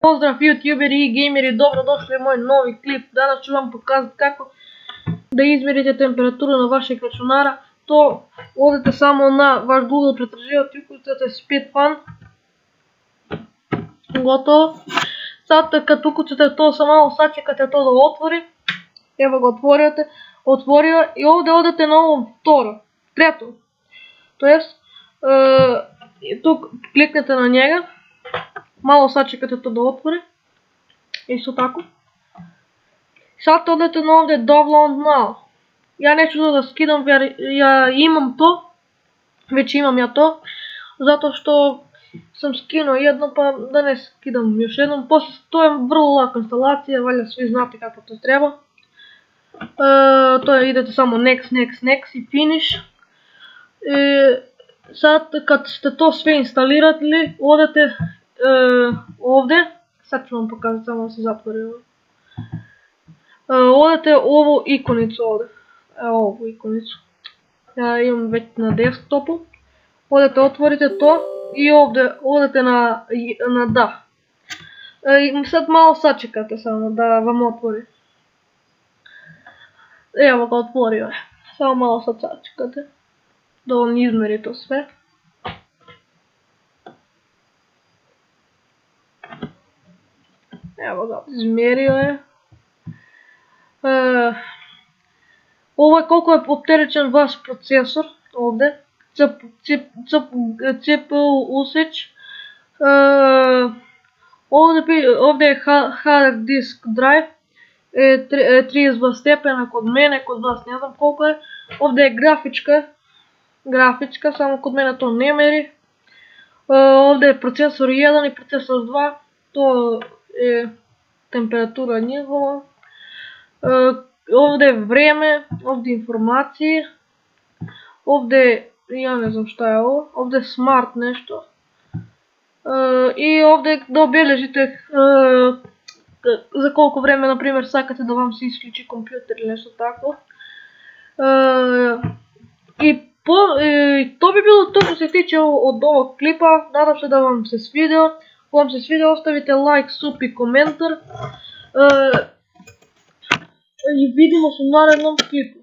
Pozdrav youtuberi i gameri, dobrodošli u moj novi klip. Danas ću vam pokazati kako da izmjerite temperaturu na vašeg računara. To odete samo na vaš Google pretraživač i ukucate SpeedFan. Gotovo. Sad kad ukucate to, samo malo sačekate to da otvori. Evo ga otvorio i ovdje odete na ovo treto. To jest, tu kliknete na njega. Malo sačekate to da otvori. Isto tako. Sad odete na ovdje download now. Ja neću to da skidam jer ja imam to. Već imam ja to. Zato što sam skinuo jedno pa da ne skidam još jednom. Poslije to je vrlo laka instalacija. Valjda svi znate kako to treba. To je idete samo next i finish. Sad kad ste to sve instalirali odete ovdje, sad ću vam pokazati, samo da se zatvori ovo. Odete ovu ikonicu ovdje, evo ovu ikonicu, ja imam već na desktopu. Odete, otvorite to i ovdje odete na da. Sad malo sačekate samo da vam otvori. Evo ga, otvorio je, samo malo sad sačekate da on izmeri to sve. Evo ga, izmjerio je. Ovo je koliko je opterećen vaš procesor ovdje. CPU usage. Ovdje je hard disk drive. 32 stepena kod mene, kod vas ne znam koliko je. Ovdje je grafička, samo kod mene to ne meri. Ovdje je procesor 1 i procesor 2. To je temperatura njegova. Ovdje je vrijeme, ovdje informacije. Ovdje, ja ne znam šta je ovo, ovdje je smart nešto. I ovdje da obilježite za koliko vremena, na primjer, sakate da vam se isključi kompjuter ili nešto tako. I to bi bilo to što se tiče od ovog klipa. Nadam se da vam se svidio. Ako vam se svidio, ostavite like, sub i komentar. I vidimo se u narednom klipu.